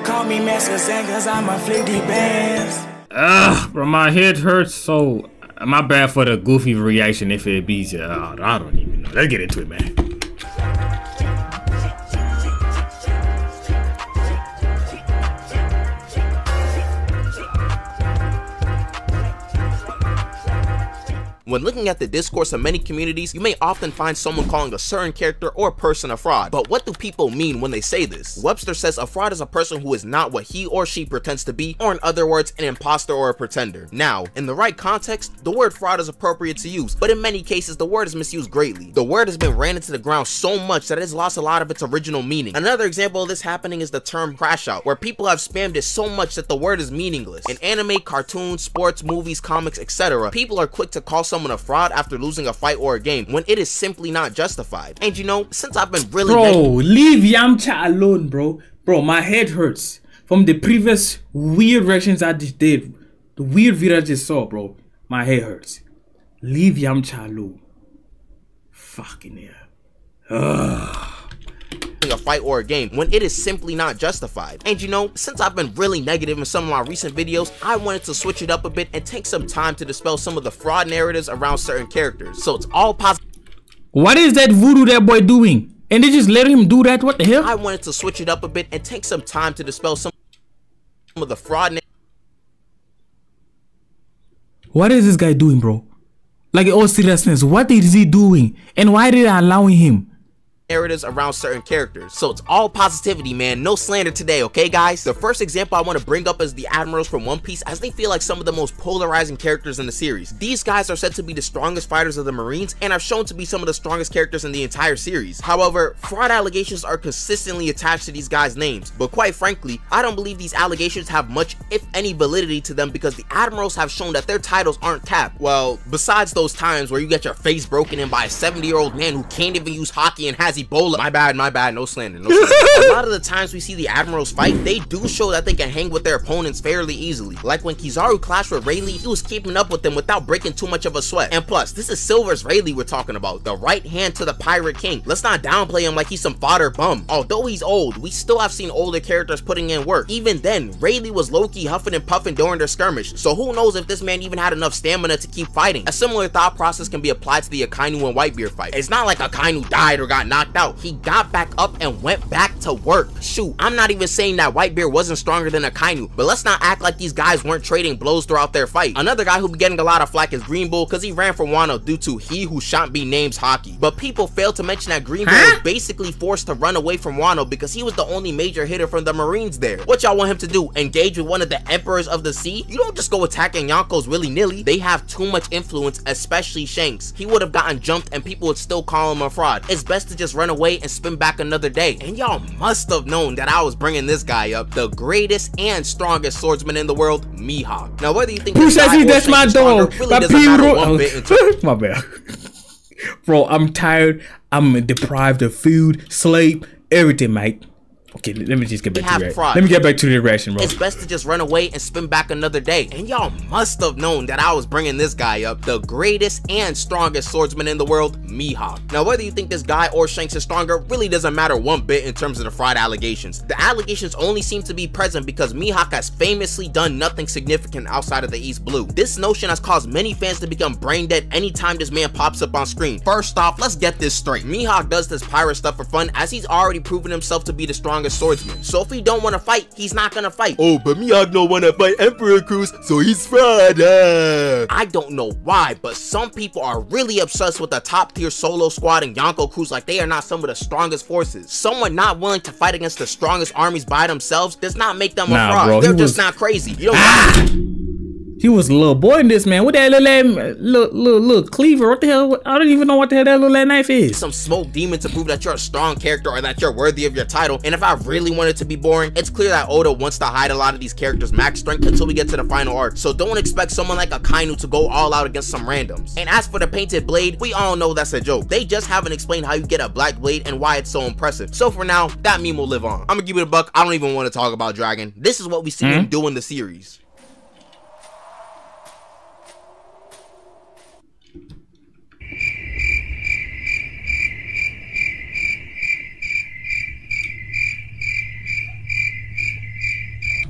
Call me Master Zen cause I'm a flicky bands. Bro, my head hurts, so my bad for the goofy reaction if it beats you. I don't even know. Let's get into it, man. When looking at the discourse of many communities, you may often find someone calling a certain character or person a fraud. But what do people mean when they say this? Webster says a fraud is a person who is not what he or she pretends to be, or in other words, an imposter or a pretender. Now, in the right context, the word fraud is appropriate to use, but in many cases, the word is misused greatly. The word has been ran into the ground so much that it has lost a lot of its original meaning. Another example of this happening is the term crash out, where people have spammed it so much that the word is meaningless. In anime, cartoons, sports, movies, comics, etc., people are quick to call someone a fraud after losing a fight or a game when it is simply not justified. And you know, since I've been really leave Yamcha alone, bro. My head hurts from the previous weird reactions I just did. The weird video I just saw, bro. My head hurts. Leave Yamcha alone. Fucking hell. A fight or a game when it is simply not justified. And you know, since I've been really negative in some of my recent videos, I wanted to switch it up a bit and take some time to dispel some of the fraud narratives around certain characters. So it's all positive. What is that voodoo that boy doing? And they just let him do that? What the hell? I wanted to switch it up a bit and take some time to dispel some of the fraud. What is this guy doing, bro? Like in all seriousness, what is he doing? And why did I allow him? Narratives around certain characters. So it's all positivity, man, no slander today, okay guys? The first example I want to bring up is the admirals from One Piece, as they feel like some of the most polarizing characters in the series. These guys are said to be the strongest fighters of the Marines and are shown to be some of the strongest characters in the entire series. However, fraud allegations are consistently attached to these guys' names, but quite frankly, I don't believe these allegations have much, if any, validity to them, because the admirals have shown that their titles aren't capped. Well, besides those times where you get your face broken in by a 70-year-old man who can't even use hockey and has Ebola. My bad, no slander, no slander. A lot of the times we see the admirals fight, they do show that they can hang with their opponents fairly easily. Like when Kizaru clashed with Rayleigh, he was keeping up with them without breaking too much of a sweat. And plus, this is Silver's Rayleigh we're talking about, the right hand to the Pirate King. Let's not downplay him like he's some fodder bum. Although he's old, we still have seen older characters putting in work. Even then, Rayleigh was low-key huffing and puffing during their skirmish, so who knows if this man even had enough stamina to keep fighting. A similar thought process can be applied to the Akainu and Whitebeard fight. It's not like Akainu died or got knocked out. He got back up and went back to work. Shoot, I'm not even saying that Whitebeard wasn't stronger than Akainu, but let's not act like these guys weren't trading blows throughout their fight. Another guy who be getting a lot of flack is Green Bull, because he ran from Wano due to he who shan't be name's hockey. But people fail to mention that Green Bull was basically forced to run away from Wano because he was the only major hitter from the Marines there. What y'all want him to do? Engage with one of the emperors of the sea? You don't just go attacking Yonkos willy-nilly. They have too much influence, especially Shanks. He would have gotten jumped and people would still call him a fraud. It's best to just run away and spin back another day. And y'all must have known that I was bringing this guy up, the greatest and strongest swordsman in the world, Mihawk. Now whether you think who says he that's my dog? Really doesn't matter one bit. My bad. Bro, I'm tired. I'm deprived of food, sleep, everything, mate. Okay, let me just get back to that. Let me get back to the reaction, bro. It's best to just run away and spin back another day. And y'all must have known that I was bringing this guy up, the greatest and strongest swordsman in the world, Mihawk. Now, whether you think this guy or Shanks is stronger really doesn't matter one bit in terms of the fraud allegations. The allegations only seem to be present because Mihawk has famously done nothing significant outside of the East Blue. This notion has caused many fans to become brain dead anytime this man pops up on screen. First off, let's get this straight. Mihawk does this pirate stuff for fun, as he's already proven himself to be the strongest swordsman. So if he don't want to fight, he's not gonna fight. Oh, but Mihawk don't want to fight Emperor Cruz, so he's fraud. I don't know why, but some people are really obsessed with the top tier solo squad and Yonko crews like they are not some of the strongest forces. Someone not willing to fight against the strongest armies by themselves does not make them a fraud. Bro, they're just not crazy. You don't He was a little boy in this, man. What that little cleaver? What the hell? I don't even know what the hell that little knife is. Some smoke demon to prove that you're a strong character or that you're worthy of your title. And if I really wanted to be boring, it's clear that Oda wants to hide a lot of these characters' max strength until we get to the final arc. So don't expect someone like Akainu to go all out against some randoms. And as for the painted blade, we all know that's a joke. They just haven't explained how you get a black blade and why it's so impressive. So for now, that meme will live on. I'm gonna give it a buck. I don't even want to talk about Dragon. This is what we see him do in the series.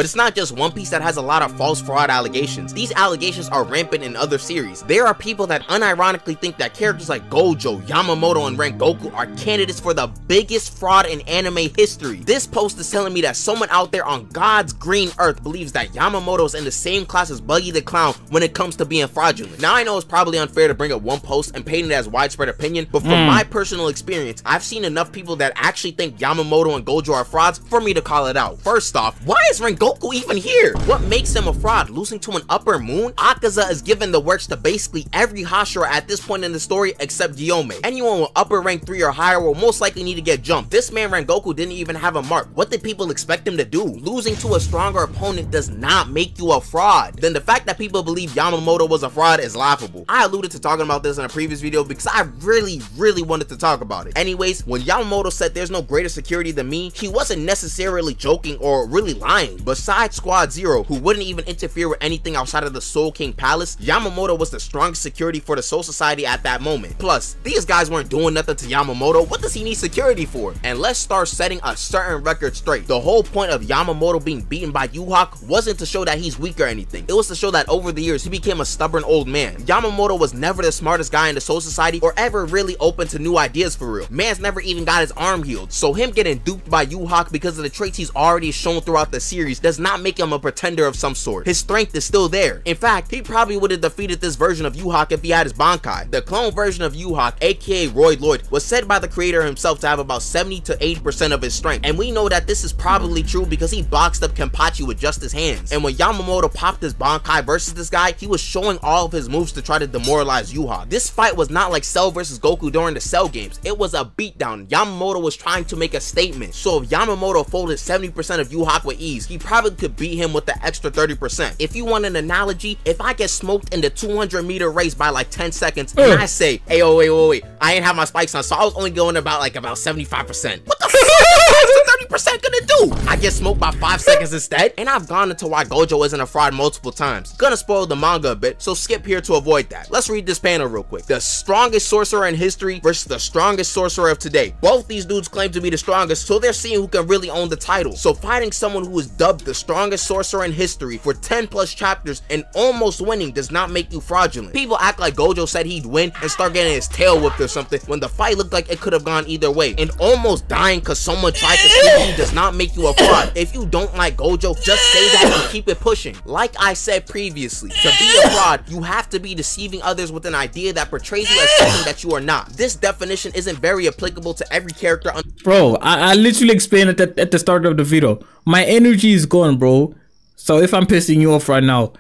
But it's not just One Piece that has a lot of false fraud allegations. These allegations are rampant in other series. There are people that unironically think that characters like Gojo, Yamamoto, and Rengoku are candidates for the biggest fraud in anime history. This post is telling me that someone out there on God's green earth believes that Yamamoto is in the same class as Buggy the Clown when it comes to being fraudulent. Now I know it's probably unfair to bring up one post and paint it as widespread opinion, but from my personal experience, I've seen enough people that actually think Yamamoto and Gojo are frauds for me to call it out. First off, why is Rengoku even here? What makes him a fraud? Losing to an upper moon? Akaza is given the works to basically every Hashira at this point in the story except Gyome. Anyone with upper rank 3 or higher will most likely need to get jumped. This man Rengoku didn't even have a mark. What did people expect him to do? Losing to a stronger opponent does not make you a fraud. Then the fact that people believe Yamamoto was a fraud is laughable. I alluded to talking about this in a previous video because I really wanted to talk about it. Anyways, when Yamamoto said there's no greater security than me, he wasn't necessarily joking or really lying. Besides Squad Zero, who wouldn't even interfere with anything outside of the Soul King Palace, Yamamoto was the strongest security for the Soul Society at that moment. Plus, these guys weren't doing nothing to Yamamoto. What does he need security for? And let's start setting a certain record straight. The whole point of Yamamoto being beaten by Yu-Hawk wasn't to show that he's weak or anything. It was to show that over the years, he became a stubborn old man. Yamamoto was never the smartest guy in the Soul Society or ever really open to new ideas for real. Man's never even got his arm healed. So him getting duped by Yu-Hawk because of the traits he's already shown throughout the series does not make him a pretender of some sort. His strength is still there. In fact, he probably would have defeated this version of Yu-Hawk if he had his Bankai. The clone version of Yu-Hawk, aka Roy Lloyd, was said by the creator himself to have about 70 to 80% of his strength. And we know that this is probably true because he boxed up Kenpachi with just his hands. And when Yamamoto popped his Bankai versus this guy, he was showing all of his moves to try to demoralize Yu-Hawk. This fight was not like Cell versus Goku during the Cell games. It was a beatdown. Yamamoto was trying to make a statement. So if Yamamoto folded 70% of Yu-Hawk with ease, he probably could beat him with the extra 30%. If you want an analogy, if I get smoked in the 200-meter race by like 10 seconds and I say, hey, oh, wait, I ain't have my spikes on, so I was only going about 75%. What the fuck is 30% gonna do? I get smoked by 5 seconds instead. And I've gone into why Gojo isn't a fraud multiple times. Gonna spoil the manga a bit, so skip here to avoid that. Let's read this panel real quick. The strongest sorcerer in history versus the strongest sorcerer of today. Both these dudes claim to be the strongest, so they're seeing who can really own the title. So fighting someone who is dubbed the strongest sorcerer in history for 10 plus chapters and almost winning does not make you fraudulent. People act like Gojo said he'd win and start getting his tail whipped or something when the fight looked like it could have gone either way. And almost dying because someone tried to skip you does not make you a fraud. If you don't like Gojo, just say that and keep it pushing. Like I said previously, to be a fraud, you have to be deceiving others with an idea that portrays you as something that you are not. This definition isn't very applicable to every character. Bro, I literally explained it at the start of the video. My energy is gone, bro. So if I'm pissing you off right now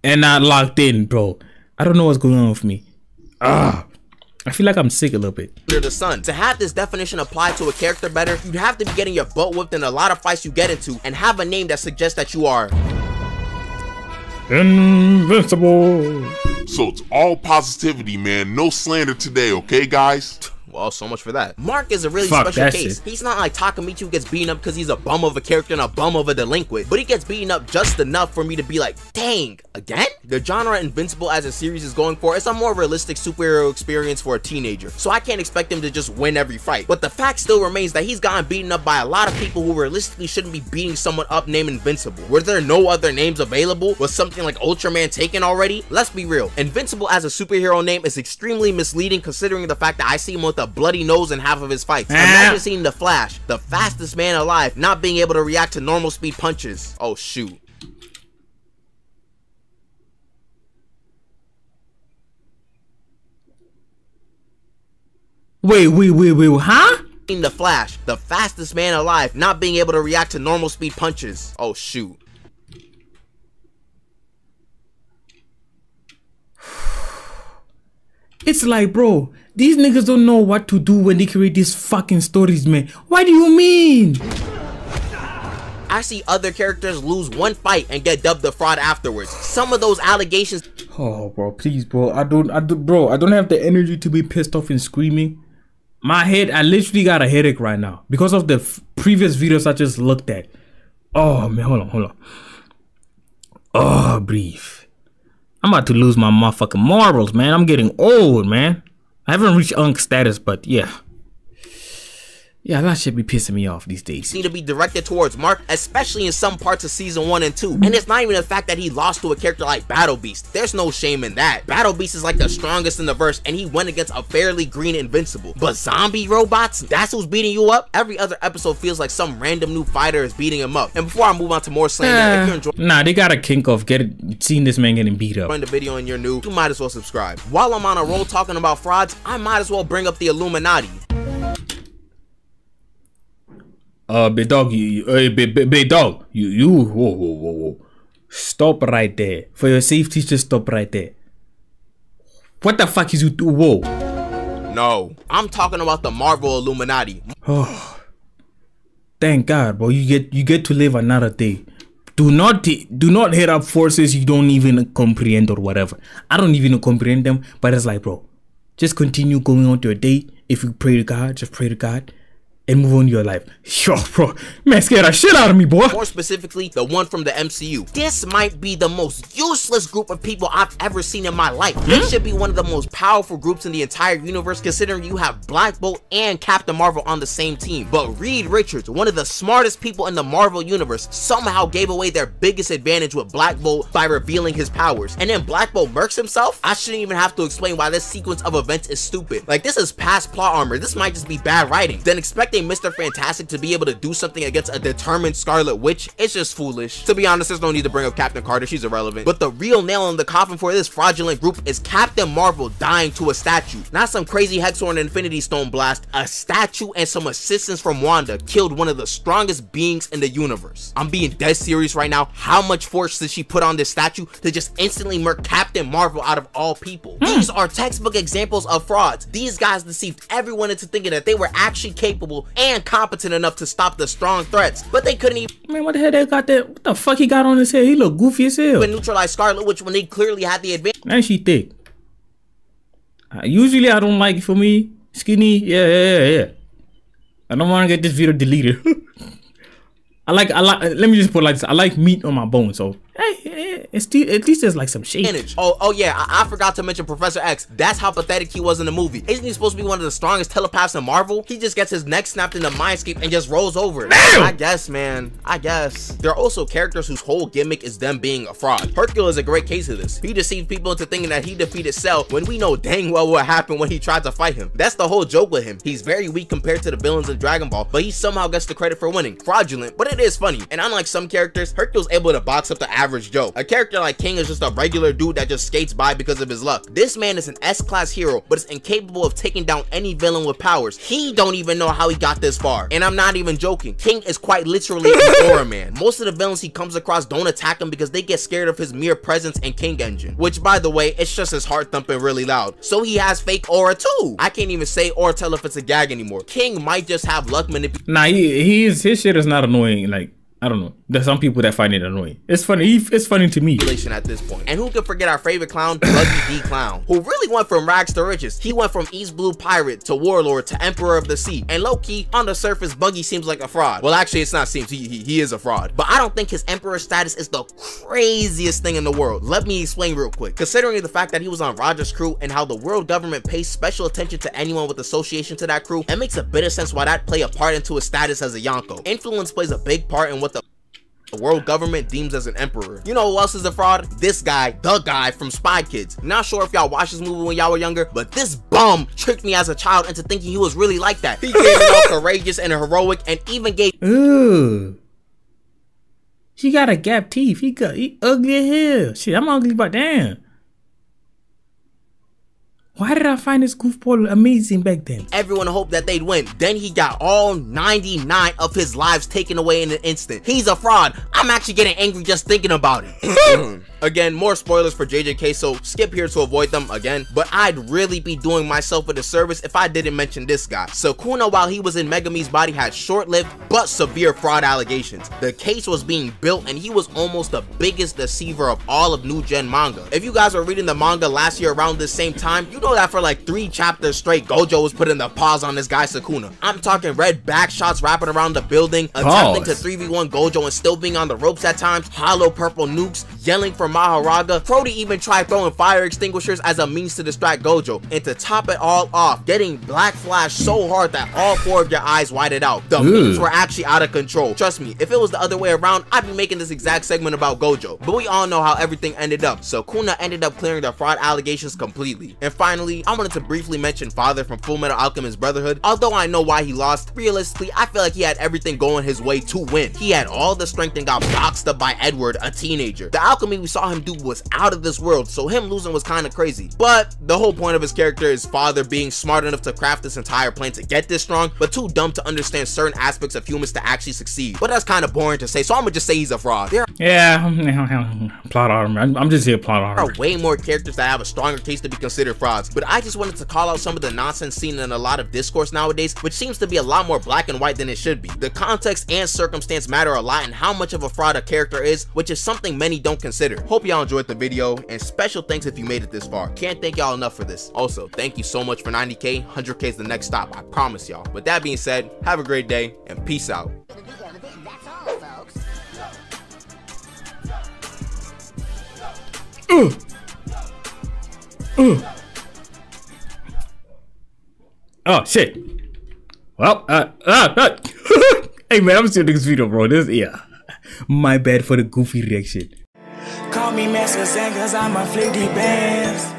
and not locked in, bro, I don't know what's going on with me. I feel like I'm sick a little bit. Under the sun. To have this definition apply to a character better, you'd have to be getting your butt whipped in a lot of fights you get into and have a name that suggests that you are invincible. So it's all positivity, man. No slander today, okay, guys? Well, so much for that. Mark is a really special case. He's not like Takamichi who gets beaten up because he's a bum of a character and a bum of a delinquent, but he gets beaten up just enough for me to be like, dang, again? The genre Invincible as a series is going for is a more realistic superhero experience for a teenager, so I can't expect him to just win every fight. But the fact still remains that he's gotten beaten up by a lot of people who realistically shouldn't be beating someone up named Invincible. Were there no other names available? Was something like Ultraman taken already? Let's be real. Invincible as a superhero name is extremely misleading considering the fact that I see him with a bloody nose in half of his fights. Imagine seeing the Flash, the fastest man alive, not being able to react to normal speed punches. Oh shoot. Wait, huh? The Flash, the fastest man alive, not being able to react to normal speed punches. Oh shoot. It's like, bro, these niggas don't know what to do when they create these fucking stories, man. What do you mean? I see other characters lose one fight and get dubbed the fraud afterwards. Some of those allegations. Oh, bro, please, bro. I don't have the energy to be pissed off and screaming. My head, I literally got a headache right now because of the previous videos I just looked at. Oh, man, hold on. Oh, breathe. I'm about to lose my motherfucking marbles, man. I'm getting old, man. I haven't reached Unk status, but yeah. Yeah, that shit be pissing me off these days. Need to be directed towards Mark, especially in some parts of season 1 and 2. And it's not even the fact that he lost to a character like Battle Beast. There's no shame in that. Battle Beast is like the strongest in the verse, and he went against a fairly green Invincible. But zombie robots, that's who's beating you up? Every other episode feels like some random new fighter is beating him up. And before I move on to more slander, if you're enjoying they got a kink of seeing this man getting beat up. the video and you're new, you might as well subscribe. While I'm on a roll talking about frauds, I might as well bring up the Illuminati. Big dog, big dog, whoa. Stop right there. For your safety, just stop right there. What the fuck is you do? Whoa. No, I'm talking about the Marvel Illuminati. Oh, thank God, bro. You get to live another day. Do not hit up forces you don't even comprehend or whatever. I don't even comprehend them, but it's like, bro, just continue going on to your day. If you pray to God, just pray to God and move on your life. Yo, bro, man, scared the shit out of me, boy. More specifically, the one from the MCU. This might be the most useless group of people I've ever seen in my life. This should be one of the most powerful groups in the entire universe, considering you have Black Bolt and Captain Marvel on the same team. But Reed Richards, one of the smartest people in the Marvel universe, somehow gave away their biggest advantage with Black Bolt by revealing his powers. And then Black Bolt murks himself? I shouldn't even have to explain why this sequence of events is stupid. Like, this is past plot armor. This might just be bad writing. Then expecting Mr. Fantastic to be able to do something against a determined Scarlet Witch, it's just foolish. To be honest, there's no need to bring up Captain Carter, she's irrelevant. But the real nail in the coffin for this fraudulent group is Captain Marvel dying to a statue. Not some crazy Hexor Infinity Stone blast. A statue and some assistance from Wanda killed one of the strongest beings in the universe. I'm being dead serious right now. How much force did she put on this statue to just instantly murk Captain Marvel out of all people? These are textbook examples of frauds. These guys deceived everyone into thinking that they were actually capable and competent enough to stop the strong threats, but they couldn't even Man, what the hell they got that? What the fuck he got on his head? He look goofy as hell. neutralize Scarlet Witch when they clearly had the advantage. And she thick. Usually I don't like, for me, skinny. Yeah. I don't want to get this video deleted. I like, let me just put it like this. I like meat on my bones, so hey, it's still, at least there's like some shape. Oh yeah, I forgot to mention Professor X. That's how pathetic he was in the movie. Isn't he supposed to be one of the strongest telepaths in Marvel? He just gets his neck snapped in the mindscape and just rolls over it. Damn! I guess, man. I guess. There are also characters whose whole gimmick is them being a fraud. Hercule is a great case of this. He deceived people into thinking that he defeated Cell when we know dang well what happened when he tried to fight him. That's the whole joke with him. He's very weak compared to the villains in Dragon Ball, but he somehow gets the credit for winning. Fraudulent, but it is funny. And unlike some characters, Hercule's able to box up the average Joe. A character like King is just a regular dude that just skates by because of his luck. This man is an S-class hero, but is incapable of taking down any villain with powers. He don't even know how he got this far. And I'm not even joking. King is quite literally an aura man. Most of the villains he comes across don't attack him because they get scared of his mere presence and King Engine. Which, by the way, it's just his heart thumping really loud. So he has fake aura too. I can't even say or tell if it's a gag anymore. King might just have luck manipulation. Nah, his shit is not annoying. Like, I don't know. There's some people that find it annoying. It's funny. It's funny to me. At this point. And who could forget our favorite clown, Buggy D Clown, who really went from rags to riches. He went from East Blue Pirate to Warlord to Emperor of the Sea. And low-key, on the surface, Buggy seems like a fraud. Well, actually, it's not seems. He is a fraud. But I don't think his Emperor status is the craziest thing in the world. Let me explain real quick. Considering the fact that he was on Roger's crew and how the world government pays special attention to anyone with association to that crew, it makes a bit of sense why that play a part into his status as a Yonko. Influence plays a big part in what the world government deems as an emperor. You know who else is a fraud? This guy, the guy from Spy Kids. Not sure if y'all watched this movie when y'all were younger, but this bum tricked me as a child into thinking he was really like that. He came out courageous and heroic and even gave She got a gap teeth. He ugly as hell. Shit, I'm ugly, but damn. Why did I find this goofball amazing back then? Everyone hoped that they'd win. Then he got all 99 of his lives taken away in an instant. He's a fraud. I'm actually getting angry just thinking about it. Again, more spoilers for JJK, so skip here to avoid them again. But I'd really be doing myself a disservice if I didn't mention this guy. Sukuna, while he was in Megami's body, had short-lived but severe fraud allegations. The case was being built and he was almost the biggest deceiver of all of new gen manga. If you guys were reading the manga last year around this same time, you know that for like 3 chapters straight, Gojo was putting the pause on this guy Sukuna. I'm talking red back shots wrapping around the building, attempting to 3v1 Gojo and still being on the ropes at times, hollow purple nukes, yelling for Maharaga. Frody even tried throwing fire extinguishers as a means to distract Gojo, and to top it all off, getting black flash so hard that all 4 of your eyes whited out. The memes were actually out of control. Trust me, if it was the other way around, I'd be making this exact segment about Gojo. But we all know how everything ended up. Sukuna ended up clearing the fraud allegations completely. And finally, I wanted to briefly mention Father from Fullmetal Alchemist Brotherhood. Although I know why he lost, realistically, I feel like he had everything going his way to win. He had all the strength and got boxed up by Edward, a teenager. The alchemy we saw him do was out of this world, so him losing was kind of crazy. But the whole point of his character is Father being smart enough to craft this entire plan to get this strong, but too dumb to understand certain aspects of humans to actually succeed. But that's kind of boring to say, so I'm gonna just say he's a fraud. Plot armor. I'm just here plot armor. There are way more characters that have a stronger case to be considered frauds, but I just wanted to call out some of the nonsense seen in a lot of discourse nowadays, which seems to be a lot more black and white than it should be. The context and circumstance matter a lot in how much of a fraud a character is, which is something many don't consider. Hope y'all enjoyed the video, and special thanks if you made it this far. Can't thank y'all enough for this. Also, thank you so much for 90K. 100K is the next stop, I promise y'all. With that being said, have a great day, and peace out. Oh shit. Well, hey man, I'm still doing this video, bro. My bad for the goofy reaction. Call me Master Zen, cause I'm a flick deep bands.